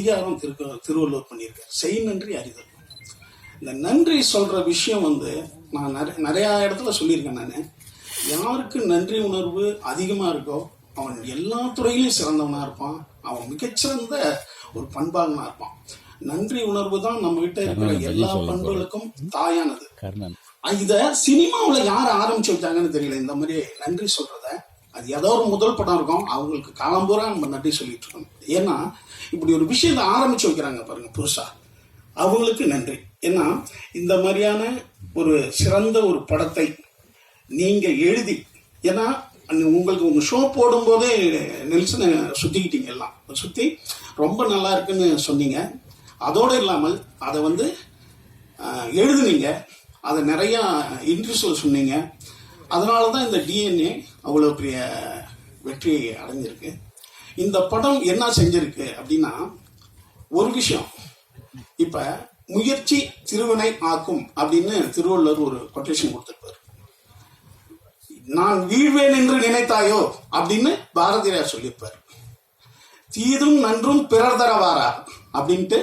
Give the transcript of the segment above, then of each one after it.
அதிகாரம் திருவள்ளுவர் பண்ணியிருக்காரு. செய் நன்றி அறிதல். இந்த நன்றி சொல்ற விஷயம் வந்து நான் நிறைய இடத்துல சொல்லியிருக்கேன். நான் யாருக்கு நன்றி உணர்வு அதிகமா இருக்கோ அவன் எல்லா துறையிலும் சிறந்தவனா இருப்பான். அவன் மிகச்சிறந்த ஒரு பண்பாளனா இருப்பான். நன்றி உணர்வு தான் நம்ம கிட்ட இருக்கிற எல்லா பண்புகளுக்கும் தாயானது. இத சினிமாவுல யார் ஆரம்பிச்சு வச்சாங்கன்னு தெரியல. இந்த மாதிரி நன்றி சொல்றத அது ஏதோ ஒரு முதல் படம் இருக்கும், அவங்களுக்கு காலம்பூரா நம்ம நன்றி சொல்லிட்டு இருக்கோம். ஏன்னா இப்படி ஒரு விஷயத்தை ஆரம்பிச்சு வைக்கிறாங்க பாருங்க புதுசா, அவங்களுக்கு நன்றி. ஏன்னா இந்த மாதிரியான ஒரு சிறந்த ஒரு படத்தை நீங்க எழுதி, ஏன்னா உங்களுக்கு உங்க ஷோ போடும் போதே நெல்சனை சுத்திக்கிட்டீங்க, எல்லாம் சுத்தி ரொம்ப நல்லா இருக்குன்னு சொன்னீங்க. அதோடு இல்லாமல் அதை வந்து எழுதுனீங்க, அதை நிறைய இன்ட்ரெஸ்ட்ல சொன்னீங்க. அதனால தான் இந்த டிஎன்ஏ அவ்வளோ பெரிய வெற்றி அடைஞ்சிருக்கு. இந்த படம் என்ன செஞ்சிருக்கு அப்படின்னா, ஒரு விஷயம், இப்ப முயற்சி திருவினை ஆக்கும் அப்படின்னு திருவள்ளுவர் ஒரு கொட்டேஷன் கொடுத்திருப்பார். நான் வீழ்வேன் என்று நினைத்தாயோ அப்படின்னு பாரதியார் சொல்லியிருப்பார். தீதும் நன்றும் பிறர் தரவாரா அப்படின்ட்டு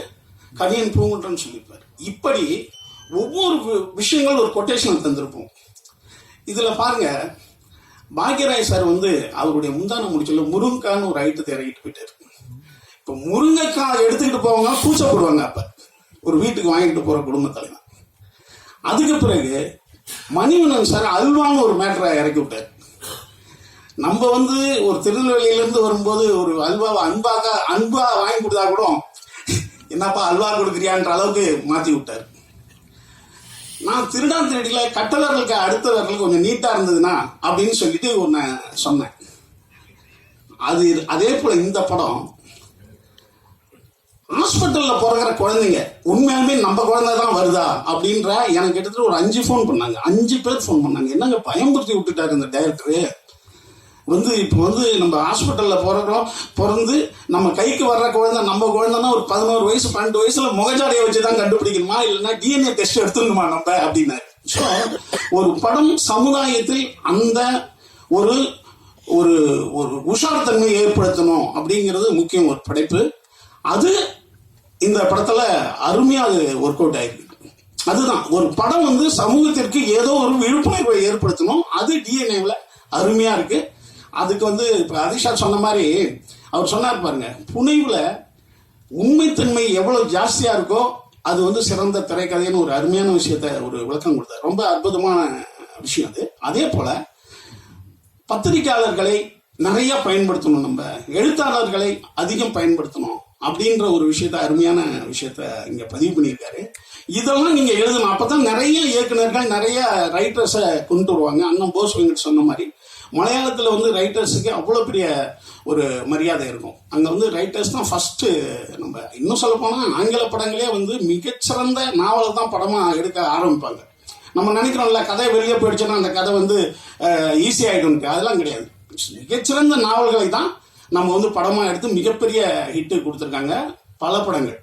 கணியன் பூங்குன்றன் சொல்லியிருப்பார். இப்படி ஒவ்வொரு விஷயங்கள் ஒரு கொட்டேஷன் தந்திருப்போம். இதுல பாருங்க, பாக்யராய் சார் வந்து அவருடைய முந்தான முடிச்சல முருங்கைக்கான்னு ஒரு ஐட்டத்தை இறங்கிட்டு போயிட்டாரு. இப்ப முருங்கைக்காய் எடுத்துக்கிட்டு போவாங்க, கூச்சப்படுவாங்க. அப்ப ஒரு வீட்டுக்கு வாங்கிட்டு போற குடும்ப தலைவர். அதுக்கு பிறகு மணிவண்ணன் சார் அல்வான்னு ஒரு மேட்டரை இறக்கி விட்டார். நம்ம வந்து ஒரு திருநெல்வேலியிலிருந்து வரும்போது ஒரு அல்வாவை அன்பா வாங்கி கொடுத்தா கூட என்னப்பா அல்வா கொடுக்குறியான்ற அளவுக்கு மாத்தி விட்டார். நான் திருடான் திருடியில கட்டவர்களுக்கு அடுத்தவர்களுக்கு கொஞ்சம் நீட்டா இருந்ததுன்னா அப்படின்னு சொல்லிட்டு ஒன்னு சொன்னேன். அதே போல இந்த படம் ஹாஸ்பிட்டல்ல பிறகுற குழந்தைங்க உண்மையாலுமே நம்ம குழந்தை தான் வருதா அப்படின்ற எனக்கு கிட்டத்தட்ட ஒரு 5 ஃபோன் பண்ணாங்க. 5 பேர் ஃபோன் பண்ணாங்க. என்னங்க பயன்படுத்தி விட்டுட்டாரு இந்த டைரக்டரு. வந்து இப்போ வந்து நம்ம ஹாஸ்பிட்டல்ல பிறந்து நம்ம கைக்கு வர்ற குழந்தை நம்ம குழந்தைன்னா ஒரு 11 வயசு 12 வயசுல முகஜாடையை வச்சுதான் கண்டுபிடிக்கணுமா, இல்லைன்னா டிஎன்ஏ டெஸ்ட் எடுத்துக்கணுமா நம்ம அப்படின்னாரு. ஸோ ஒரு படம் சமுதாயத்தில் அந்த ஒரு ஒரு ஒரு உஷார்த்தன்மையை ஏற்படுத்தணும் அப்படிங்கிறது முக்கியம். ஒரு படைப்பு அது இந்த படத்துல அருமையா அது ஒர்க் அவுட் ஆயிருக்கு. அதுதான் ஒரு படம் வந்து சமூகத்திற்கு ஏதோ ஒரு விழிப்புணர்வை ஏற்படுத்தணும். அது டிஎன்ஏவில் அருமையா இருக்கு. அதுக்கு வந்து இப்ப அதிஷா சொன்ன மாதிரி அவர் சொன்னார் பாருங்க, புனைவுல உண்மைத்தன்மை எவ்வளவு ஜாஸ்தியா இருக்கோ அது வந்து சிறந்த திரைக்கதைன்னு ஒரு அருமையான விஷயத்த ஒரு விளக்கம் கொடுத்தார். ரொம்ப அற்புதமான விஷயம் அது. அதே போல பத்திரிகையாளர்களை நிறைய பயன்படுத்தணும், நம்ம எழுத்தாளர்களை அதிகம் பயன்படுத்தணும் அப்படின்ற ஒரு விஷயத்த அருமையான விஷயத்த இங்க பதிவு பண்ணியிருக்காரு. இதெல்லாம் நீங்க எழுதணும், அப்பதான் நிறைய இயக்குநர்கள் நிறைய ரைட்டர்ஸை கொண்டு வருவாங்க. அண்ணன் போஸ் வெங்கட் சொன்ன மாதிரி மலையாளத்துல வந்து ரைட்டர்ஸுக்கு அவ்வளவு பெரிய ஒரு மரியாதை இருக்கும். அங்க வந்து ரைட்டர்ஸ் தான் ஃபர்ஸ்ட். நம்ம இன்னும் சொல்ல போனா ஆங்கில படங்களே வந்து மிகச்சிறந்த நாவலை தான் படமா எடுக்க ஆரம்பிப்பாங்க. நம்ம நினைக்கிறோம்ல கதை வெளியே போயிடுச்சுன்னா அந்த கதை வந்து ஈஸி ஆயிடும், அதெல்லாம் கிடையாது. மிகச்சிறந்த நாவல்களை தான் நம்ம வந்து படமா எடுத்து மிகப்பெரிய ஹிட்டு கொடுத்துருக்காங்க பல படங்கள்.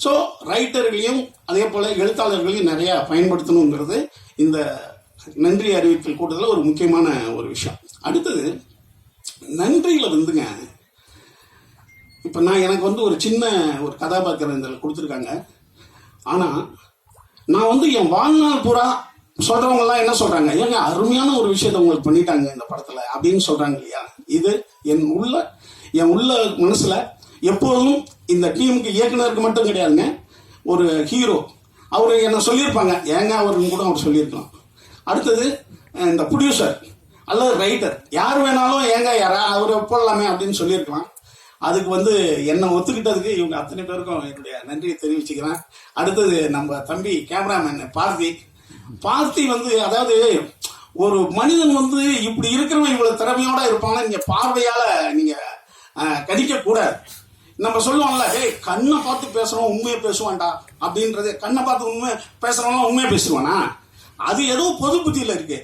ஸோ ரைட்டர்களையும் அதே போல எழுத்தாளர்களையும் நிறைய பயன்படுத்தணுங்கிறது இந்த நன்றி அறிவித்தல் கூட்டத்தில் ஒரு முக்கியமான ஒரு விஷயம். அடுத்தது நன்றியில வந்துங்க, இப்ப நான் எனக்கு வந்து ஒரு சின்ன ஒரு கதாபாத்திரம் இதில் கொடுத்துருக்காங்க. ஆனா நான் வந்து என் வாழ்நாள் பூரா சொல்றவங்க எல்லாம் என்ன சொல்றாங்க, ஏங்க அருமையான ஒரு விஷயத்த உங்களுக்கு பண்ணிட்டாங்க இந்த படத்துல அப்படின்னு சொல்றாங்க இல்லையா. இது என் உள்ள மனசுல எப்போதும் இந்த டீமுக்கு இயக்குனருக்கு மட்டும் கிடையாதுங்க, ஒரு ஹீரோ அவரு என்ன சொல்லியிருப்பாங்க, ஏங்க அவருக்கு கூட அவர் சொல்லியிருக்கலாம். அடுத்தது இந்த ப்ரொடியூசர் அல்லது ரைட்டர் யார் வேணாலும் ஏங்க யாரா அவரை போடலாமே அப்படின்னு சொல்லியிருக்கலாம். அதுக்கு வந்து என்னை ஒத்துக்கிட்டதுக்கு இவங்க அத்தனை பேருக்கும் என்னுடைய நன்றியை தெரிவிச்சுக்கிறேன். அடுத்தது நம்ம தம்பி கேமராமேன் பார்த்தி வந்து, அதாவது ஒரு மனிதன் வந்து இப்படி இருக்கிறவன் இவ்வளவு திறமையோட இருப்பாங்க நீங்க பார்வையால நீங்க கணிக்க கூடாது. நம்ம சொல்லுவோம்ல, கண்ணை பார்த்து பேசுறோம் உண்மையை பேசுவான்டா அப்படின்றது. கண்ணை பார்த்து உண்மை பேசுறவங்க உண்மையை பேசுவானா, அது ஏதோ பொது புத்தியில இருக்கு.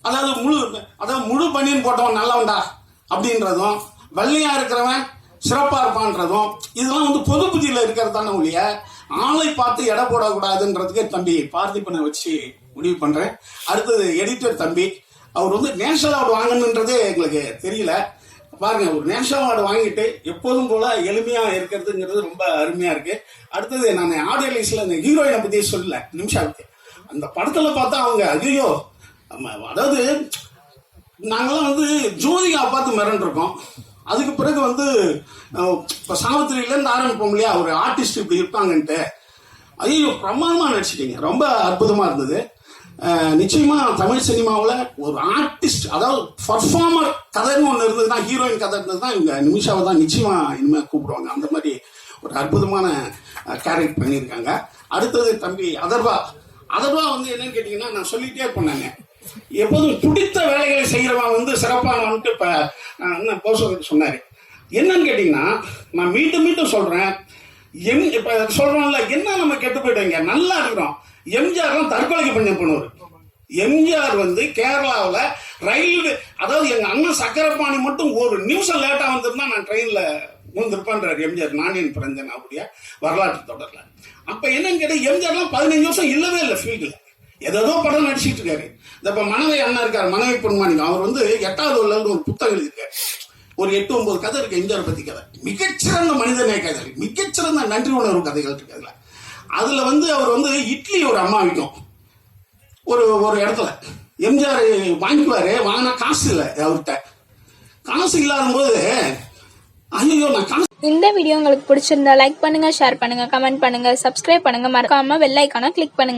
அதாவது முழு பனியன் போட்டவன் நல்லவன்டா அப்படின்றதும், வெள்ளையா இருக்கிறவன் சிறப்பா இருப்பான்றதும், இதெல்லாம் வந்து பொது புத்தியில இருக்கிறதான ஒழிய ஆளை பார்த்து எடை போடக்கூடாதுன்றதுக்கு தம்பி பார்த்திபனை வச்சு முடிவு பண்றேன். அடுத்தது எடிட்டர் தம்பி, அவர் வந்து நேஷனல் அவார்டு வாங்கணுன்றதே எங்களுக்கு தெரியல. பாருங்க, ஒரு நேஷனல் அவார்டு வாங்கிட்டு எப்போதும் போல எளிமையா இருக்கிறதுங்கிறது ரொம்ப அருமையா இருக்கு. அடுத்தது நான் ஆடியோ லிஸ்ட்ல இந்த ஹீரோயினை பத்தி சொல்லல, நிமிஷாவுக்கு அந்த படத்துல பார்த்தா அவங்க ஐயோ, அதாவது நாங்கெல்லாம் வந்து ஜோதிகா பார்த்து மிரண்டிருக்கோம். அதுக்கு பிறகு வந்து இப்போ சாவித்திரியிலேருந்து ஆரம்பிப்போம் இல்லையா, ஒரு ஆர்டிஸ்ட் இப்படி இருப்பாங்கன்ட்டு. ஐயோ பிரமாதமா நடிச்சிட்டீங்க, ரொம்ப அற்புதமா இருந்தது. நிச்சயமா தமிழ் சினிமாவில் ஒரு ஆர்டிஸ்ட், அதாவது பர்ஃபார்மர் கதைன்னு ஒன்று இருந்ததுன்னா, ஹீரோயின் கதை இருந்ததுன்னா இவங்க நிமிஷாவை தான் நிச்சயமா இனிமேல் கூப்பிடுவாங்க. அந்த மாதிரி ஒரு அற்புதமான கேரக்டர் பண்ணியிருக்காங்க. அடுத்தது தம்பி அதர்வா வந்து என்னன்னு கேட்டீங்கன்னா, நான் சொல்லிட்டே போனாங்க, எப்போதும் துடித்த வேலைகளை செய்யறவன் வந்து சிறப்பானவன்ட்டு இப்ப போசவர் சொன்னாரு. என்னன்னு கேட்டீங்கன்னா, நான் மீண்டும் சொல்றேன், இப்ப சொல்றோம்ல, என்ன நம்ம கெட்டு போயிட்டோங்க, நல்லா இருக்கிறோம். எம்ஜிஆர் தற்கொலைக்கு பண்ணுவார். எம்ஜிஆர் வந்து கேரளாவில் ரயில், அதாவது எங்க அண்ணன் சக்கரபாணி மட்டும் ஒரு நிமிஷம் லேட்டா வந்திருந்தா நான் ட்ரெயின்ல வந்திருப்பான்றார் எம்ஜிஆர், நானியன் பிரஞ்சன் அப்படியா வரலாற்று தொடர்ல. அப்ப என்னன்னு கேட்டா, எம்ஜிஆர்லாம் 15 வருஷம் இல்லவே இல்லை ஃபீல்டுல, ஏதோ படம் நடிச்சிட்டு இருக்காரு. இப்ப மனைவி அண்ணா இருக்காரு, மனைவி பொன்மாணிக்கம், அவர் வந்து 8வது ஒரு புத்தகம் எழுதியிருக்காரு. ஒரு 8-9 கதை இருக்கு எம்ஜிஆர் பத்தி கதை. மிகச்சிறந்த மனிதநேய கதைகள், மிகச்சிறந்த நன்றி உணர்வு கதைகள் இருக்கு அதுல. அதுல வந்து அவர் வந்து இட்லி ஒரு அம்மா விற்கும் ஒரு இடத்துல, எம்ஜிஆர் வாங்கிக்குவாரு. வாங்கினா காசு இல்லை அவர்கிட்ட. காசு இல்லாத போது ஐயோ நான் காசு. இந்த வீடியோ உங்களுக்கு பிடிச்சிருந்தா லைக் பண்ணுங்க, ஷேர் பண்ணுங்க, கமெண்ட் பண்ணுங்க, சப்ஸ்கிரைப் பண்ணுங்க, மறக்காம பெல் ஐகானை கிளிக் பண்ணுங்க.